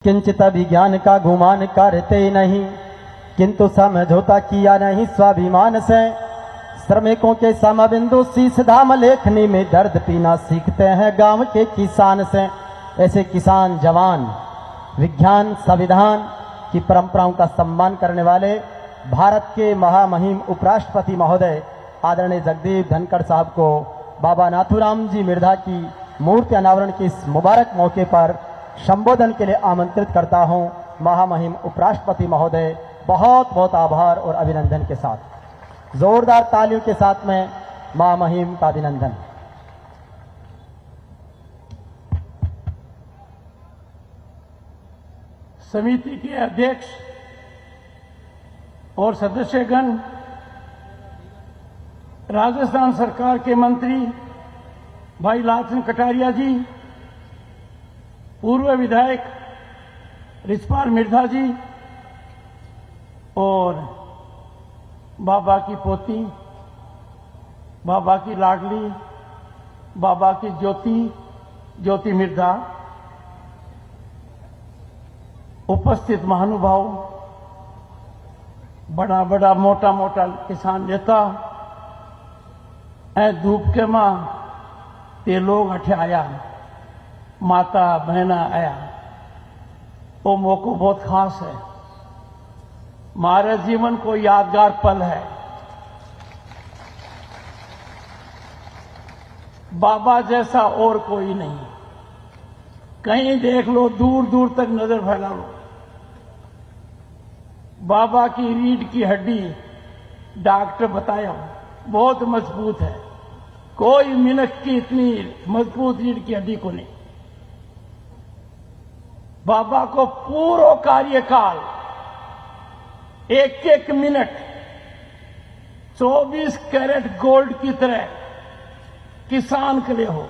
किंचित विज्ञान का गुमान करते नहीं, किंतु समझौता किया नहीं स्वाभिमान से। श्रमिकों के समबिंदु शीश धाम लेखनी में दर्द पीना सीखते हैं गांव के किसान से। ऐसे किसान जवान विज्ञान संविधान की परंपराओं का सम्मान करने वाले भारत के महामहिम उपराष्ट्रपति महोदय आदरणीय जगदीप धनखड़ साहब को बाबा नाथूराम जी मिर्धा की मूर्ति अनावरण के इस मुबारक मौके पर संबोधन के लिए आमंत्रित करता हूं। महामहिम उपराष्ट्रपति महोदय बहुत बहुत आभार और अभिनंदन के साथ जोरदार तालियों के साथ में महामहिम का अभिनंदन। समिति के अध्यक्ष और सदस्यगण, राजस्थान सरकार के मंत्री भाई लाल सिंह कटारिया जी, पूर्व विधायक रिछपाल मिर्धा जी और बाबा की पोती, बाबा की लाडली, बाबा की ज्योति मिर्धा, उपस्थित महानुभाव, बड़ा बड़ा मोटा मोटा किसान नेता ऐ धूप के मां ते लोग अठे आया, माता बहना आया। वो मौको बहुत खास है, हमारे जीवन को यादगार पल है। बाबा जैसा और कोई नहीं, कहीं देख लो, दूर दूर तक नजर फैला लो, बाबा की रीढ़ की हड्डी डॉक्टर बताया बहुत मजबूत है। कोई मिनट की इतनी मजबूत रीढ़ की हड्डी को नहीं। बाबा को पूरा कार्यकाल एक एक मिनट 24 कैरेट गोल्ड की तरह किसान के लिए हो।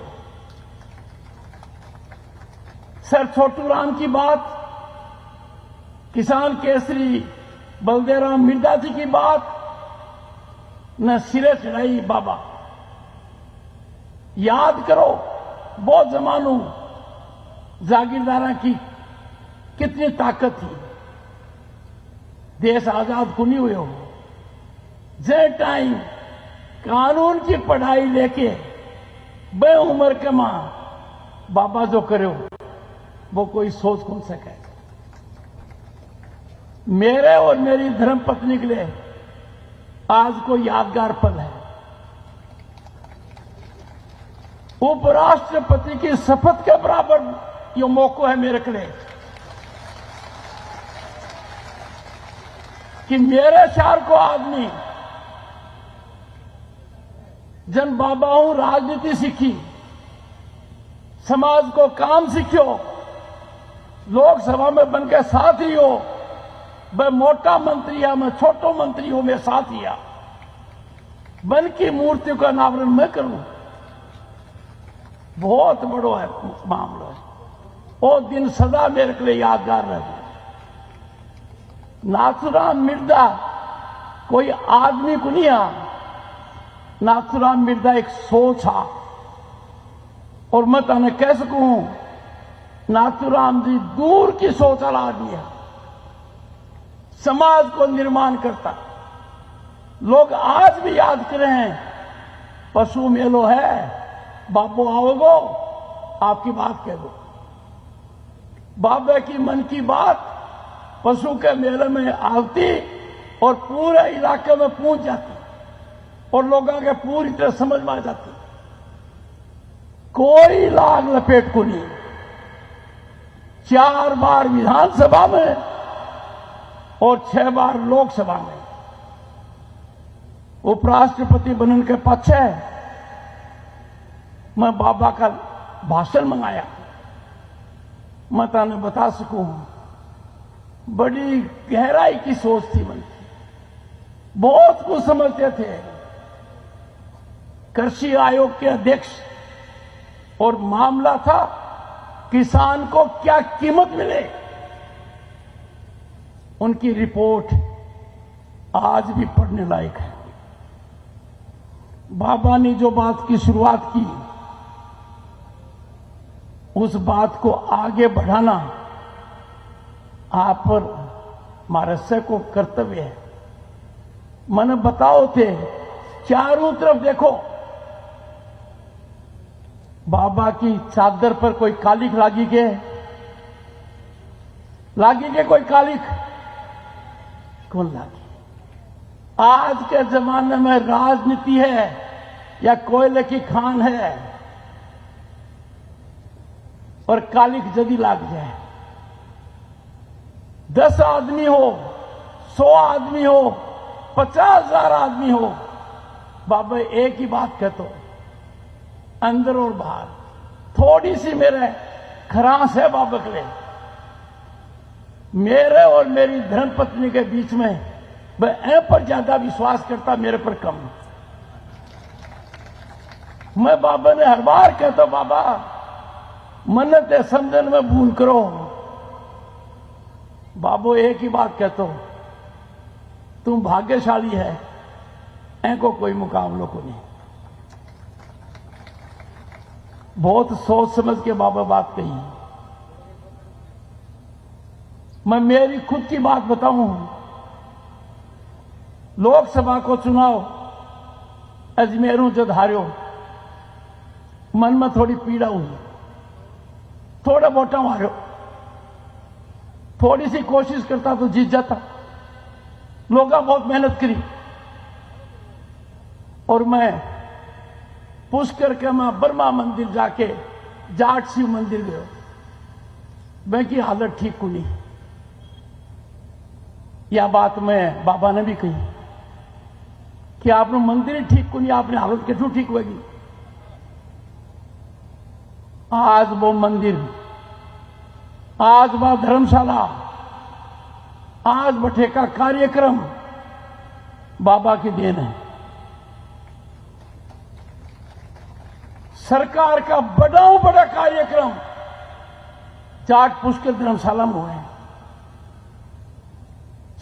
सर छोटू राम की बात, किसान केसरी बलदेवराम मिर्धा जी की बात न सिरे चढ़ाई। बाबा याद करो, बहुत जमानों जागीरदारा की कितनी ताकत थी। देश आजाद को नहीं हुए हो, जे टाइम कानून की पढ़ाई लेके बे उम्र के मां बाबा जो करे वो कोई सोच कौन सके। मेरे और मेरी धर्मपत्नी के लिए आज को यादगार पल है। उपराष्ट्रपति की शपथ के बराबर ये मौका है मेरे के लिए कि मेरे शहर को आदमी जन बाबा हूं, राजनीति सीखी, समाज को काम सीखियो, लोकसभा में बनकर साथ ही हो, मैं मोटा मंत्री या मैं छोटो मंत्री हूं, मैं साथ ही आ बन की मूर्ति का अनावरण मैं करूं, बहुत बड़ो है मामला है। वो दिन सदा मेरे के लिए यादगार रहे। नाथूराम मिर्धा कोई आदमी को नहीं आ, नाथूराम मिर्धा एक सोच आ। और मैं तने कह सकूं, नाथूराम जी दूर की सोच वाला आदमी है, समाज को निर्माण करता। लोग आज भी याद कर रहे हैं, पशु मेलो है, बाबू आओगो, आपकी बात कह दो। बाबा की मन की बात पशु के मेले में आती और पूरे इलाके में पहुंच जाती और लोगों के पूरी तरह समझ में आ जाती। कोई लाग लपेट को नहीं। 4 बार विधानसभा में और 6 बार लोकसभा में उपराष्ट्रपति बनने के पीछे मैं बाबा का भाषण मंगाया। मैं ताने बता सकूं, बड़ी गहराई की सोच थी मन की, बहुत कुछ समझते थे। कृषि आयोग के अध्यक्ष और मामला था किसान को क्या कीमत मिले। उनकी रिपोर्ट आज भी पढ़ने लायक है। बाबा ने जो बात की शुरुआत की, उस बात को आगे बढ़ाना आप पर हमारे से को कर्तव्य है। मैंने बताओ थे, चारों तरफ देखो, बाबा की चादर पर कोई कालिक लागी के कोई कालिक कौन लागी? आज के जमाने में राजनीति है या कोयले की खान है और कालिक जदी लाग जाए, 10 आदमी हो, 100 आदमी हो, 50,000 आदमी हो, बाबा एक ही बात कहते हो, अंदर और बाहर थोड़ी सी मेरे खरास है बाबा के लिए। मेरे और मेरी धर्मपत्नी के बीच में वह पर ज्यादा विश्वास करता, मेरे पर कम। मैं बाबा ने हर बार कहता, बाबा मन्नत है समझन में भूल करो। बाबू एक ही बात कहते हो, तुम भाग्यशाली है, को कोई मुकाबलों को नहीं। बहुत सोच समझ के बाबा बात कही। मैं मेरी खुद की बात बताऊं, लोकसभा को चुनाव अजमेरों जब हारियो, मन में थोड़ी पीड़ा हुई, थोड़ा वोटा हारियो, थोड़ी सी कोशिश करता तो जीत जाता। लोग बहुत मेहनत करी और मैं पुष्कर के मैं ब्रह्मा मंदिर जाके जाट शिव मंदिर गयो, मैं की हालत ठीक को नहीं। यह बात मैं बाबा ने भी कही कि आपने मंदिर ठीक को नहीं, आपने हालत कैसे ठीक होगी। आज वो मंदिर, आज वह धर्मशाला, आज बठे का कार्यक्रम बाबा की देन है। सरकार का बड़ा कार्यक्रम जाट पुष्कर धर्मशाला में हुआ है।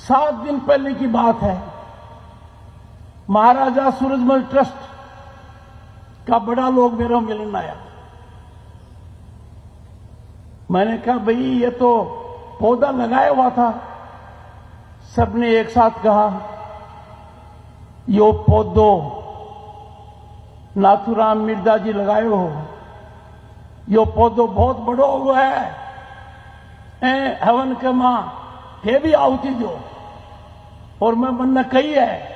7 दिन पहले की बात है, महाराजा सूरजमल ट्रस्ट का बड़ा लोग मेरा मिलन आया। मैंने कहा भाई ये तो पौधा लगाया हुआ था। सबने एक साथ कहा यो पौधो नाथुराम मिर्जा जी लगाए हो, यो पौधो बहुत बड़ो हुआ है, हवन के मां हे भी आहुति दो। और मैं मन ने कही है,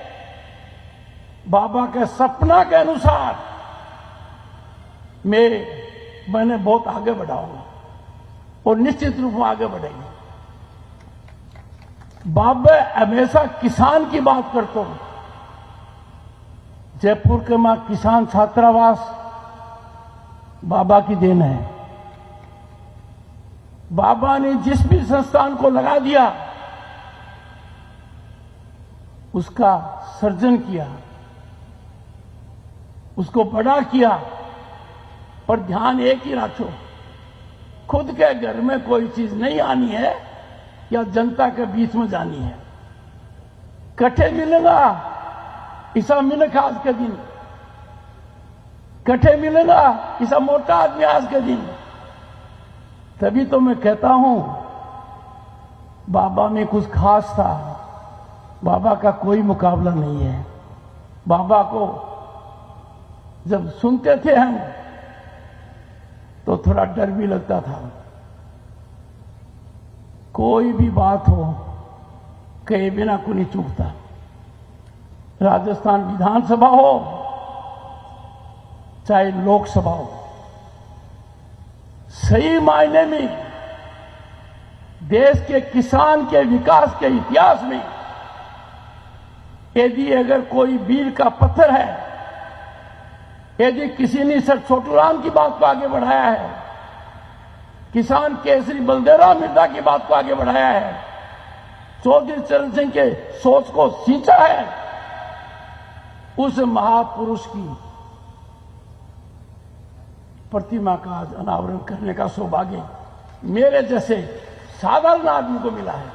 बाबा के सपना के अनुसार मैंने बहुत आगे बढ़ाऊंगा और निश्चित रूप में आगे बढ़ेगी। बाबा हमेशा किसान की बात करता हूं। जयपुर के मां किसान छात्रावास बाबा की देन है। बाबा ने जिस भी संस्थान को लगा दिया उसका सर्जन किया, उसको बड़ा किया। पर ध्यान एक ही रखो, खुद के घर में कोई चीज नहीं आनी है या जनता के बीच में जानी है। कट्ठे मिलेगा ऐसा मिलेगा आज के दिन, कट्ठे मिलेगा ऐसा मोटा आदमी आज के दिन। तभी तो मैं कहता हूं बाबा में कुछ खास था, बाबा का कोई मुकाबला नहीं है। बाबा को जब सुनते थे हम तो थोड़ा डर भी लगता था। कोई भी बात हो कहे बिना को नहीं चूकता। राजस्थान विधानसभा हो चाहे लोकसभा हो, सही मायने में देश के किसान के विकास के इतिहास में यदि अगर कोई वीर का पत्थर है, यदि किसी ने सर छोटूराम की बात को आगे बढ़ाया है, किसान केसरी बलदेवराम मिर्जा की बात को आगे बढ़ाया है, चौधरी चरण सिंह के सोच को सींचा है, उस महापुरुष की प्रतिमा का आज अनावरण करने का सौभाग्य मेरे जैसे साधारण आदमी को मिला है।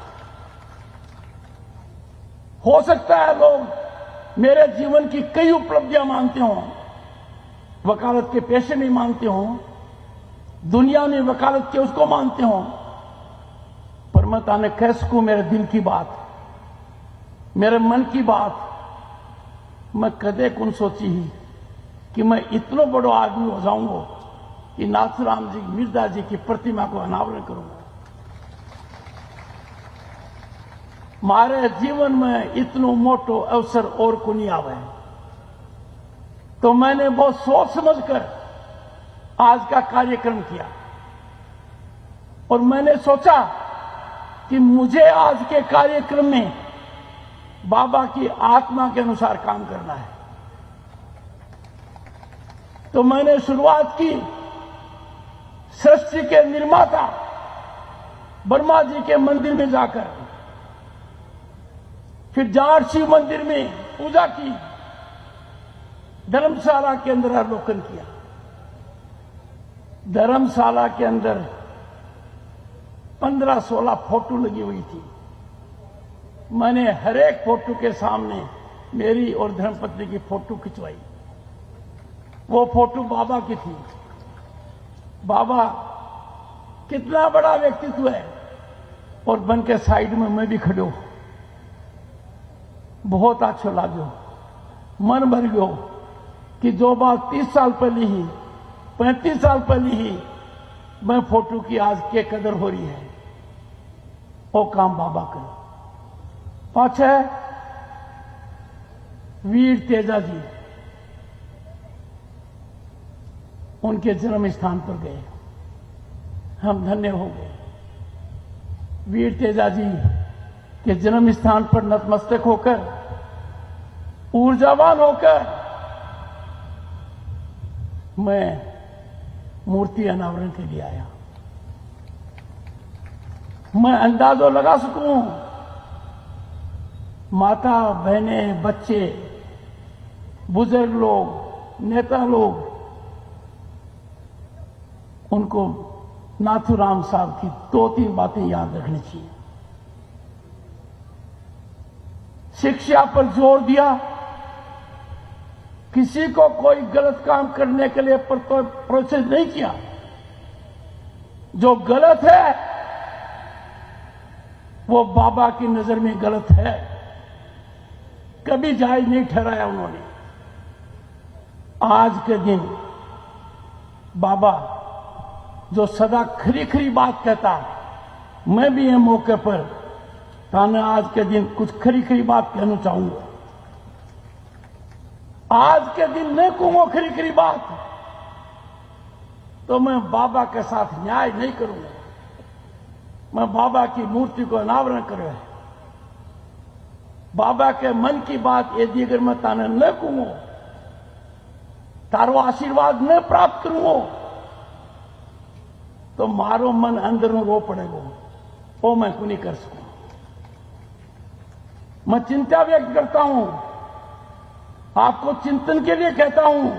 हो सकता है लोग मेरे जीवन की कई उपलब्धियां मानते हों, वकालत के पेशे में मानते हों, दुनिया में वकालत के उसको मानते हों, पर मैं ताने कह सकूं मेरे दिल की बात, मेरे मन की बात। मैं कदे कौन सोची ही कि मैं इतना बड़ा आदमी हो जाऊंगा कि नाथूराम जी मिर्जा जी की प्रतिमा को अनावरण करूंगा। मारे जीवन में इतनो मोटो अवसर और को नहीं आवे। तो मैंने बहुत सोच समझकर आज का कार्यक्रम किया और मैंने सोचा कि मुझे आज के कार्यक्रम में बाबा की आत्मा के अनुसार काम करना है। तो मैंने शुरुआत की सृष्टि के निर्माता ब्रह्मा जी के मंदिर में जाकर, फिर जाट शिव मंदिर में पूजा की, धर्मशाला के अंदर अवलोकन किया। धर्मशाला के अंदर 15-16 फोटो लगी हुई थी। मैंने हर एक फोटो के सामने मेरी और धर्मपत्नी की फोटो खिंचवाई। वो फोटो बाबा की थी। बाबा कितना बड़ा व्यक्तित्व है और बन के साइड में मैं भी खड़ो। बहुत अच्छा लागो, मन भर गयो कि जो बात 30 साल पहले ही, 35 साल पहले ही मैं फोटो की आज के कदर हो रही है, वो काम बाबा करो। पांच है वीर तेजा जी, उनके जन्म स्थान पर गए, हम धन्य हो गए। वीर तेजा जी के जन्म स्थान पर नतमस्तक होकर, ऊर्जावान होकर मैं मूर्ति अनावरण के लिए आया। मैं अंदाजो लगा सकूं, माता बहनें, बच्चे, बुजुर्ग लोग, नेता लोग, उनको नाथूराम साहब की 2-3 बातें याद रखनी चाहिए। शिक्षा पर जोर दिया, किसी को कोई गलत काम करने के लिए प्रोत्साहित नहीं किया। जो गलत है वो बाबा की नजर में गलत है, कभी जायज नहीं ठहराया उन्होंने। आज के दिन बाबा जो सदा खरी खरी बात कहता, मैं भी ये मौके पर ताने आज के दिन कुछ खरी खरी बात कहना चाहूंगा। आज के दिन नहीं कहूंगा खरी खरी बात तो मैं बाबा के साथ न्याय नहीं करूंगा। मैं बाबा की मूर्ति को अनावरण करूंगा। बाबा के मन की बात यदि अगर मैं ताने न कहूंगा, तारो आशीर्वाद न प्राप्त करूंगा, तो मारो मन अंदरों रो पड़ेगा, वो मैं को नहीं कर सकूं। मैं चिंता व्यक्त करता हूं, आपको चिंतन के लिए कहता हूं,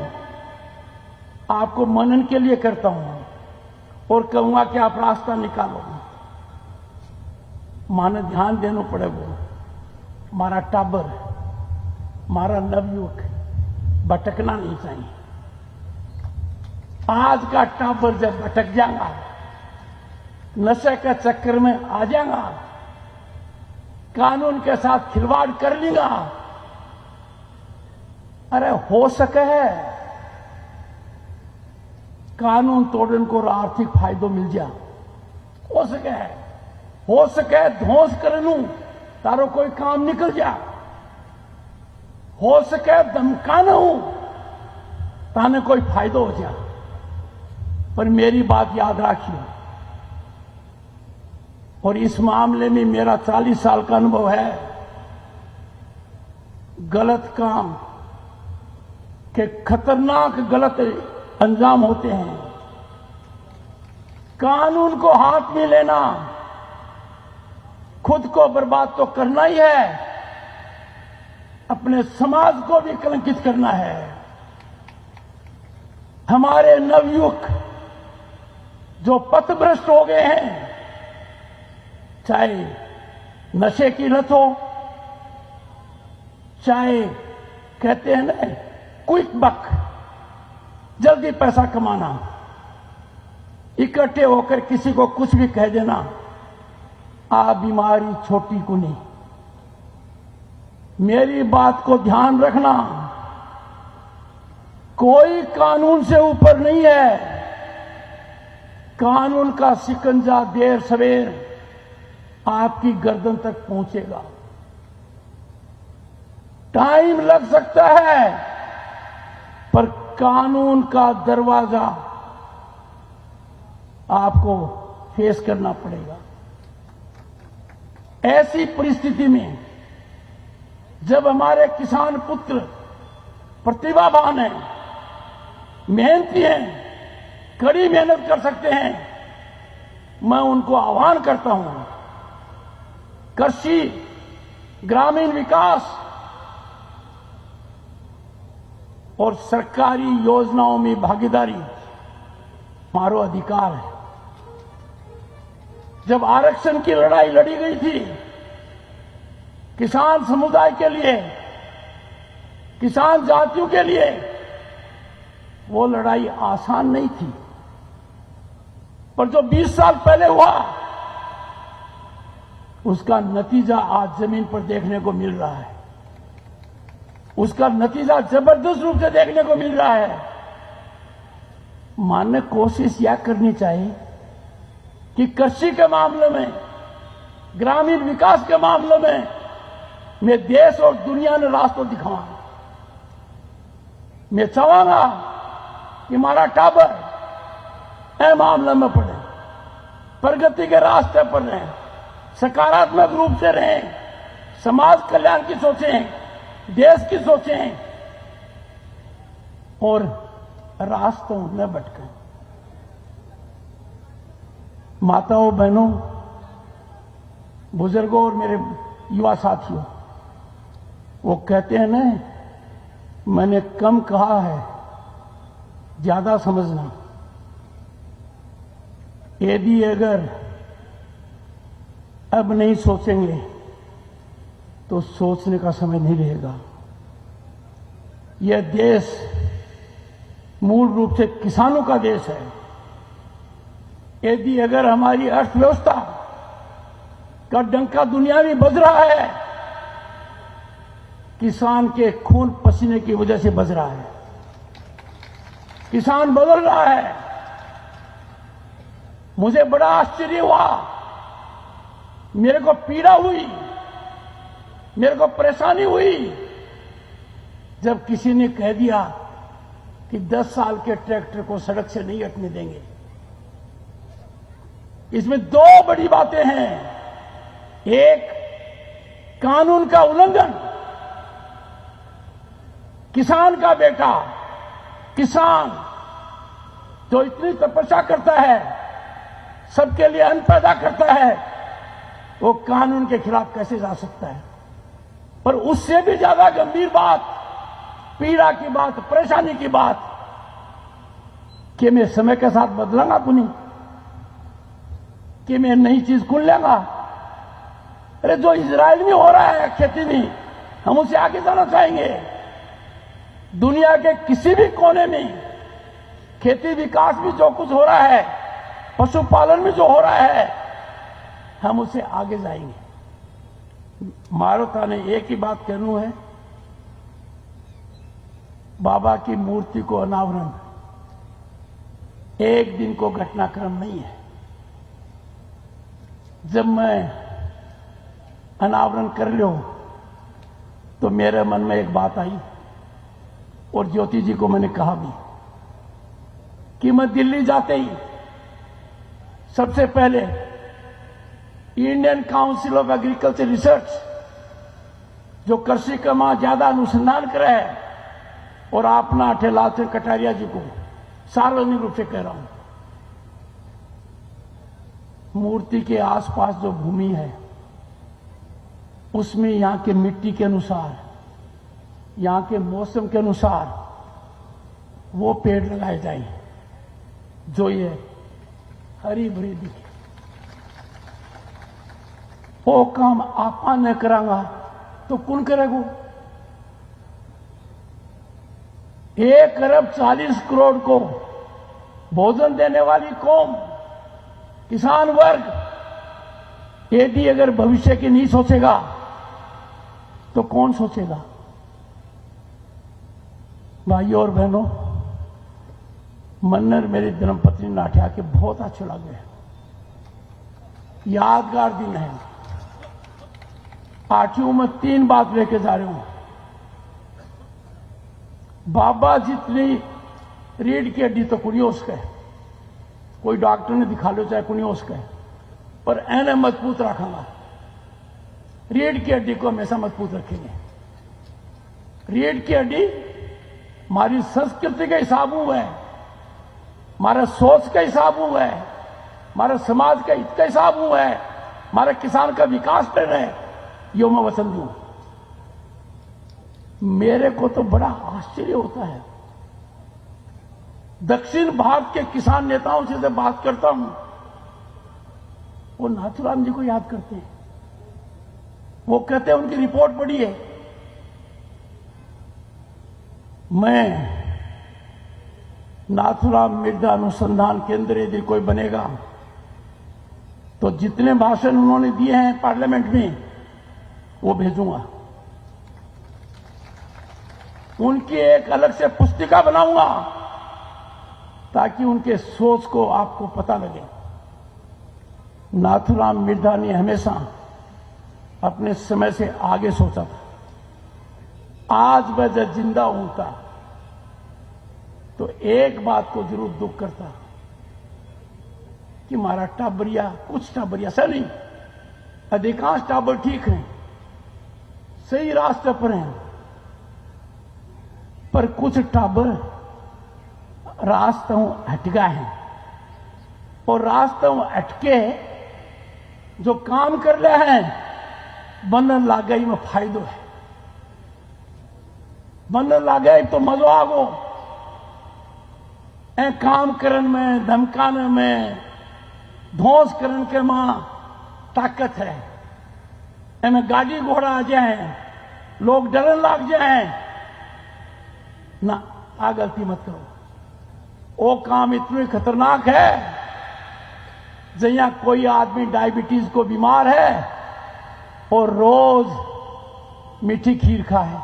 आपको मनन के लिए करता हूं और कहूंगा कि आप रास्ता निकालो। माने ध्यान देना पड़ेगा। मारा टाबर, मारा नवयुवक भटकना नहीं चाहिए। आज का टाबर जब भटक जाएगा, नशे के चक्कर में आ जाएगा, कानून के साथ खिलवाड़ कर लेगा, अरे हो सके है कानून तोड़न को आर्थिक फायदो मिल जा, हो सके ध्वंस कर लू तारो कोई काम निकल जा, हो सके धमकाना हूं ताने कोई फायदो हो जा। पर मेरी बात याद रखिए, और इस मामले में मेरा 40 साल का अनुभव है। गलत काम के खतरनाक गलत अंजाम होते हैं। कानून को हाथ में लेना, खुद को बर्बाद तो करना ही है, अपने समाज को भी कलंकित करना है। हमारे नवयुवक जो पथभ्रष्ट हो गए हैं, चाहे नशे की लत हो, चाहे कहते हैं ना क्विक बक, जल्दी पैसा कमाना, इकट्ठे होकर किसी को कुछ भी कह देना, आ बीमारी छोटी को नहीं। मेरी बात को ध्यान रखना, कोई कानून से ऊपर नहीं है। कानून का शिकंजा देर सवेर आपकी गर्दन तक पहुंचेगा। टाइम लग सकता है, पर कानून का दरवाजा आपको फेस करना पड़ेगा। ऐसी परिस्थिति में जब हमारे किसान पुत्र प्रतिभावान हैं, मेहनती हैं, कड़ी मेहनत कर सकते हैं, मैं उनको आह्वान करता हूं, कृषि, ग्रामीण विकास और सरकारी योजनाओं में भागीदारी हमारा अधिकार है। जब आरक्षण की लड़ाई लड़ी गई थी किसान समुदाय के लिए, किसान जातियों के लिए, वो लड़ाई आसान नहीं थी। पर जो 20 साल पहले हुआ उसका नतीजा आज जमीन पर देखने को मिल रहा है। उसका नतीजा जबरदस्त रूप से देखने को मिल रहा है। मानने कोशिश यह करनी चाहिए कि कृषि के मामले में, ग्रामीण विकास के मामले में मैं देश और दुनिया ने रास्ता दिखाऊं। मैं चाहूंगा कि हमारा टाबर ए मामले में पड़े, प्रगति के रास्ते पर रहें, सकारात्मक रूप से रहें, समाज कल्याण की सोचें, देश की सोचें और रास्तों न भटकें। माताओं, बहनों, बुजुर्गों और मेरे युवा साथियों, वो कहते हैं ना, मैंने कम कहा है, ज्यादा समझना। यदि अगर अब नहीं सोचेंगे तो सोचने का समय नहीं रहेगा। यह देश मूल रूप से किसानों का देश है। यदि अगर हमारी अर्थव्यवस्था का डंका दुनिया में बज रहा है, किसान के खून पसीने की वजह से बज रहा है। किसान बदल रहा है। मुझे बड़ा आश्चर्य हुआ, मेरे को पीड़ा हुई, मेरे को परेशानी हुई जब किसी ने कह दिया कि 10 साल के ट्रैक्टर को सड़क से नहीं हटने देंगे। इसमें दो बड़ी बातें हैं। एक, कानून का उल्लंघन। किसान का बेटा, किसान जो इतनी तपस्या करता है, सबके लिए अन्न पैदा करता है, वो कानून के खिलाफ कैसे जा सकता है? पर उससे भी ज्यादा गंभीर बात, पीड़ा की बात, परेशानी की बात, कि मैं समय के साथ बदलांगा तो नहीं, कि मैं नई चीज खुल लेंगा। अरे जो इजराइल में हो रहा है खेती में, हम उसे आगे जाना चाहेंगे। दुनिया के किसी भी कोने में खेती विकास में जो कुछ हो रहा है, पशुपालन में जो हो रहा है, हम उसे आगे जाएंगे। मारुता ने एक ही बात कहनी है, बाबा की मूर्ति को अनावरण एक दिन को घटनाक्रम नहीं है। जब मैं अनावरण कर लो तो मेरे मन में एक बात आई और ज्योति जी को मैंने कहा भी कि मैं दिल्ली जाते ही सबसे पहले Indian council of agriculture research, जो कृषि का मां ज्यादा अनुसंधान करे है, और अपना अठेलाल सिंह कटारिया जी को सार्वजनिक रूप से कह रहा हूं, मूर्ति के आसपास जो भूमि है उसमें यहां के मिट्टी के अनुसार, यहां के मौसम के अनुसार वो पेड़ लगाए जाएं जो ये हरी भरी दिखे। वो काम आपा न करांगा तो कौन करेगा? 1 अरब 40 करोड़ को भोजन देने वाली कौम, किसान वर्ग, एडी अगर भविष्य की नहीं सोचेगा तो कौन सोचेगा? भाइयों और बहनों, मन्नर मेरी धर्मपत्नी नाठिया के बहुत अच्छे लगे, यादगार दिन है। आठवीं में 3 बात लेके जा रहे हूं। बाबा जितनी रीढ़ की हड्डी तो कुड़ी उसका है, कोई डॉक्टर ने दिखा लो चाहे कुड़ी उसका है, पर एने मजबूत रखूंगा। रीढ़ की हड्डी को हमेशा मजबूत रखेंगे। रीढ़ की हड्डी हमारी संस्कृति के हिसाब हुआ है, हमारा सोच का हिसाब हुआ है, हमारे समाज का हित का हिसाब हुआ है, हमारे किसान का विकास कर रहे हैं। यो मैं वचन दूं। मेरे को तो बड़ा आश्चर्य होता है, दक्षिण भारत के किसान नेताओं से जब बात करता हूं, वो नाथूराम जी को याद करते हैं। वो कहते हैं उनकी रिपोर्ट पढ़ी है। मैं नाथूराम मिर्जा अनुसंधान केंद्र यदि कोई बनेगा तो जितने भाषण उन्होंने दिए हैं पार्लियामेंट में वो भेजूंगा। उनकी एक अलग से पुस्तिका बनाऊंगा ताकि उनके सोच को आपको पता लगे। नाथूराम मिर्जा ने हमेशा अपने समय से आगे सोचा था। आज वह जब जिंदा होता तो एक बात को जरूर दुख करता कि हमारा टाबरिया, कुछ टाबरिया से नहीं, अधिकांश टाबर ठीक हैं, सही रास्ते पर हैं, पर कुछ टाबर रास्तों हटगा है, और रास्तों हटके जो काम कर रहे हैं बनन लाग गई में फायदो है। बनन लाग गई तो मजो आगो ए काम करन में, धमकाने में, ध्वंस करन के मां ताकत है। एमें गाड़ी घोड़ा आ जाए, लोग डरन लाग जाए ना, आ गलती मत करो। वो काम इतनी खतरनाक है जहां कोई आदमी डायबिटीज को बीमार है और रोज मीठी खीर खाए,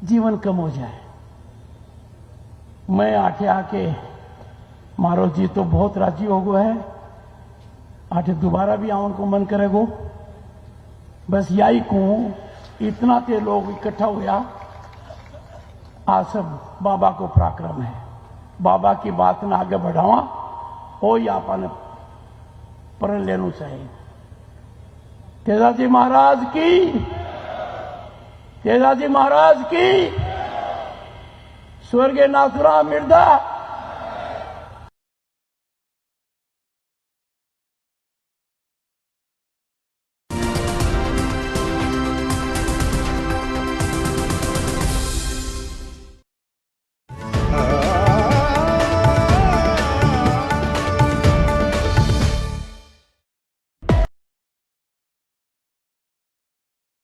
जीवन कम हो जाए। मैं आठे आके मारो जी तो बहुत राजी हो गए है, आठे दोबारा भी आवन को मन करेगो। बस यही कहूं, इतना ते लोग इकट्ठा हुआ, आज सब बाबा को पराक्रम है। बाबा की बात ना आगे बढ़ावा हो या अपन प्रण लेना चाहिए। तेजाजी महाराज की, तेजाजी महाराज की, स्वर्गीय नाथूराम मिर्जा